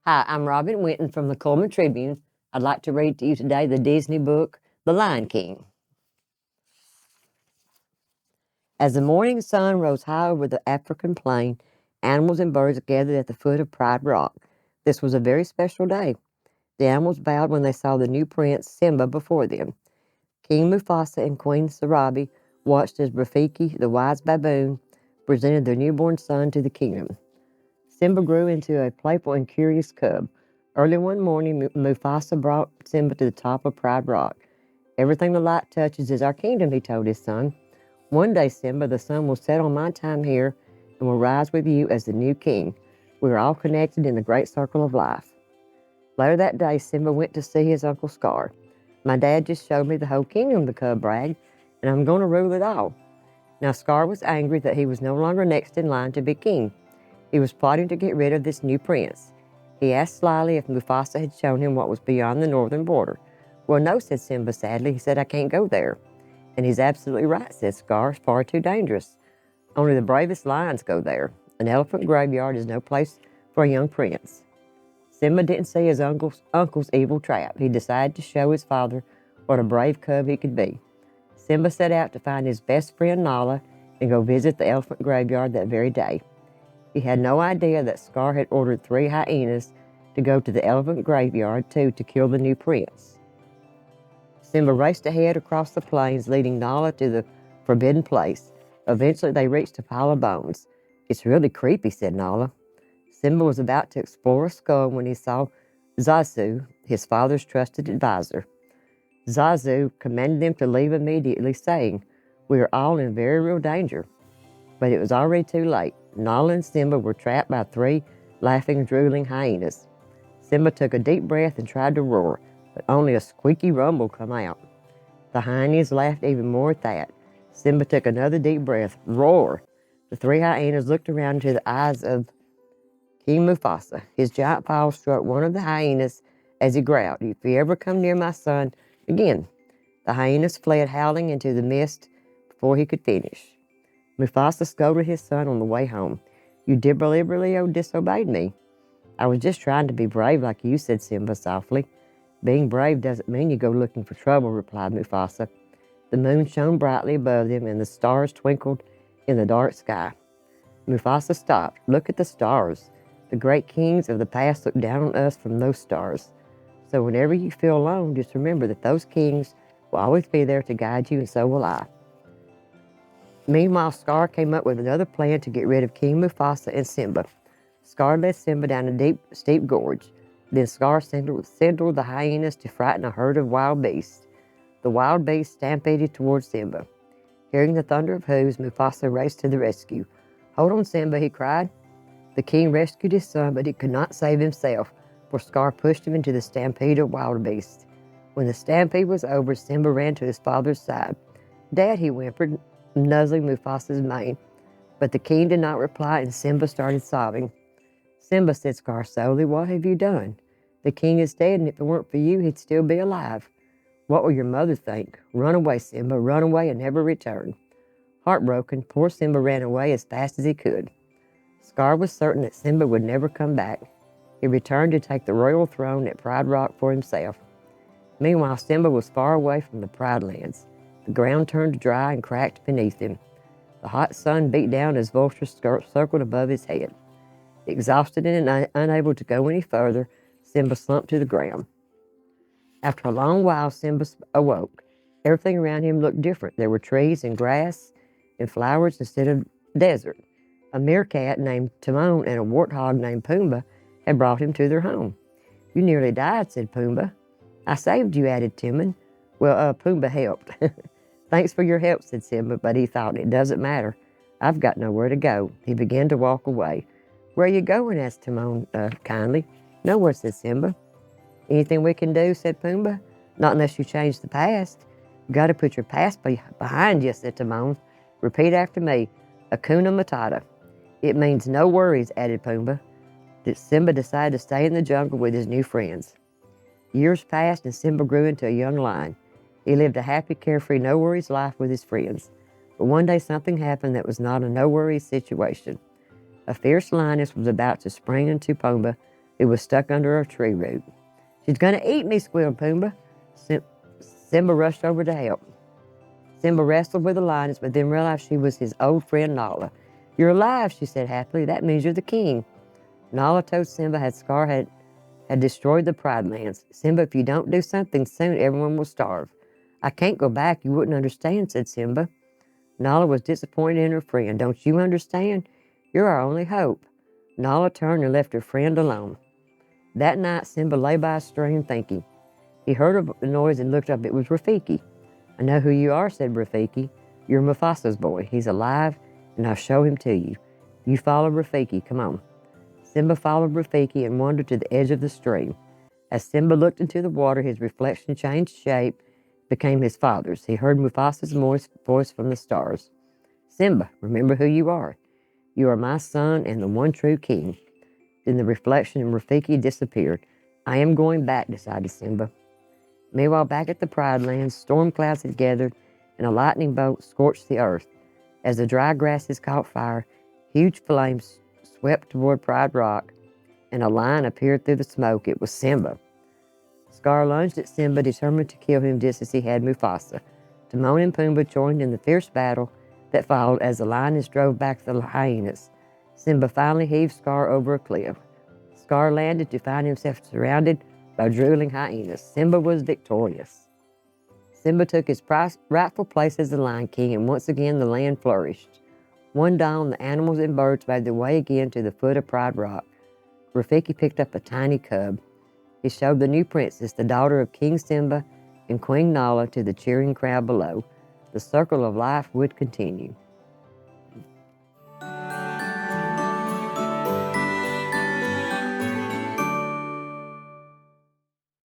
Hi, I'm Robin Winton from the Cullman Tribune. I'd like to read to you today the Disney book, The Lion King. As the morning sun rose high over the African plain, animals and birds gathered at the foot of Pride Rock. This was a very special day. The animals bowed when they saw the new prince, Simba, before them. King Mufasa and Queen Sarabi watched as Rafiki, the wise baboon, presented their newborn son to the kingdom. Simba grew into a playful and curious cub. Early one morning, Mufasa brought Simba to the top of Pride Rock. "Everything the light touches is our kingdom," he told his son. "One day, Simba, the sun will set on my time here and will rise with you as the new king. We are all connected in the great circle of life." Later that day, Simba went to see his Uncle Scar. "My dad just showed me the whole kingdom," the cub bragged, "and I'm going to rule it all." Now, Scar was angry that he was no longer next in line to be king. He was plotting to get rid of this new prince. He asked slyly if Mufasa had shown him what was beyond the northern border. "Well, no," said Simba sadly. "He said I can't go there." "And he's absolutely right," said Scar. "It's far too dangerous. Only the bravest lions go there. An elephant graveyard is no place for a young prince." Simba didn't see his uncle's evil trap. He decided to show his father what a brave cub he could be. Simba set out to find his best friend Nala and go visit the elephant graveyard that very day. He had no idea that Scar had ordered 3 hyenas to go to the elephant graveyard, too, to kill the new prince. Simba raced ahead across the plains, leading Nala to the forbidden place. Eventually, they reached a pile of bones. "It's really creepy," said Nala. Simba was about to explore a skull when he saw Zazu, his father's trusted advisor. Zazu commanded them to leave immediately, saying, "We are all in very real danger." But it was already too late. Nala and Simba were trapped by 3 laughing, drooling hyenas. Simba took a deep breath and tried to roar, but only a squeaky rumble came out. The hyenas laughed even more at that. Simba took another deep breath. Roar! The 3 hyenas looked around into the eyes of King Mufasa. His giant paw struck one of the hyenas as he growled, "If you ever come near my son again." The hyenas fled howling into the mist before he could finish. Mufasa scolded his son on the way home. "You deliberately disobeyed me." "I was just trying to be brave like you," said Simba softly. "Being brave doesn't mean you go looking for trouble," replied Mufasa. The moon shone brightly above them, and the stars twinkled in the dark sky. Mufasa stopped. "Look at the stars. The great kings of the past looked down on us from those stars. So whenever you feel alone, just remember that those kings will always be there to guide you, and so will I." Meanwhile, Scar came up with another plan to get rid of King Mufasa and Simba. Scar led Simba down a steep gorge. Then Scar signaled the hyenas to frighten a herd of wild beasts. The wild beasts stampeded towards Simba. Hearing the thunder of hooves, Mufasa raced to the rescue. "Hold on, Simba," he cried. The king rescued his son, but he could not save himself, for Scar pushed him into the stampede of wild beasts. When the stampede was over, Simba ran to his father's side. "Dad," he whimpered, nuzzling Mufasa's mane. But the king did not reply, and Simba started sobbing. "Simba," said Scar slowly, "what have you done? The king is dead, and if it weren't for you, he'd still be alive. What will your mother think? Run away, Simba, run away and never return." Heartbroken, poor Simba ran away as fast as he could. Scar was certain that Simba would never come back. He returned to take the royal throne at Pride Rock for himself. Meanwhile, Simba was far away from the Pride Lands. The ground turned dry and cracked beneath him. The hot sun beat down as vultures circled above his head. Exhausted and unable to go any further, Simba slumped to the ground. After a long while, Simba awoke. Everything around him looked different. There were trees and grass and flowers instead of desert. A meerkat named Timon and a warthog named Pumbaa had brought him to their home. "You nearly died," said Pumbaa. "I saved you," added Timon. "Well, Pumbaa helped." "Thanks for your help," said Simba, but he thought, "It doesn't matter. I've got nowhere to go." He began to walk away. "Where are you going?" asked Timon kindly. "Nowhere," said Simba. "Anything we can do?" said Pumbaa. "Not unless you change the past." "You've got to put your past behind you," said Timon. "Repeat after me. Hakuna Matata." "It means no worries," added Pumbaa. Simba decided to stay in the jungle with his new friends. Years passed, and Simba grew into a young lion. He lived a happy, carefree, no-worries life with his friends. But one day something happened that was not a no-worries situation. A fierce lioness was about to spring into Pumbaa, who was stuck under a tree root. "She's going to eat me," squealed Pumbaa. Simba rushed over to help. Simba wrestled with the lioness, but then realized she was his old friend Nala. "You're alive," she said happily. "That means you're the king." Nala told Simba Scar had destroyed the Pride Lands. "Simba, if you don't do something soon, everyone will starve." "I can't go back. You wouldn't understand," said Simba. Nala was disappointed in her friend. "Don't you understand? You're our only hope." Nala turned and left her friend alone. That night, Simba lay by a stream thinking. He heard a noise and looked up. It was Rafiki. "I know who you are," said Rafiki. "You're Mufasa's boy. He's alive, and I'll show him to you. You follow Rafiki. Come on." Simba followed Rafiki and wandered to the edge of the stream. As Simba looked into the water, his reflection changed shape, became his father's. He heard Mufasa's voice from the stars. "Simba, remember who you are. You are my son and the one true king." Then the reflection and Rafiki disappeared. "I am going back," decided Simba. Meanwhile, back at the Pride Lands, storm clouds had gathered, and a lightning bolt scorched the earth. As the dry grasses caught fire, huge flames swept toward Pride Rock, and a lion appeared through the smoke. It was Simba. Scar lunged at Simba, determined to kill him just as he had Mufasa. Timon and Pumbaa joined in the fierce battle that followed as the lioness drove back the hyenas. Simba finally heaved Scar over a cliff. Scar landed to find himself surrounded by drooling hyenas. Simba was victorious. Simba took his rightful place as the Lion King, and once again the land flourished. One dawn, the animals and birds made their way again to the foot of Pride Rock. Rafiki picked up a tiny cub. He showed the new princess, the daughter of King Simba and Queen Nala, to the cheering crowd below. The circle of life would continue.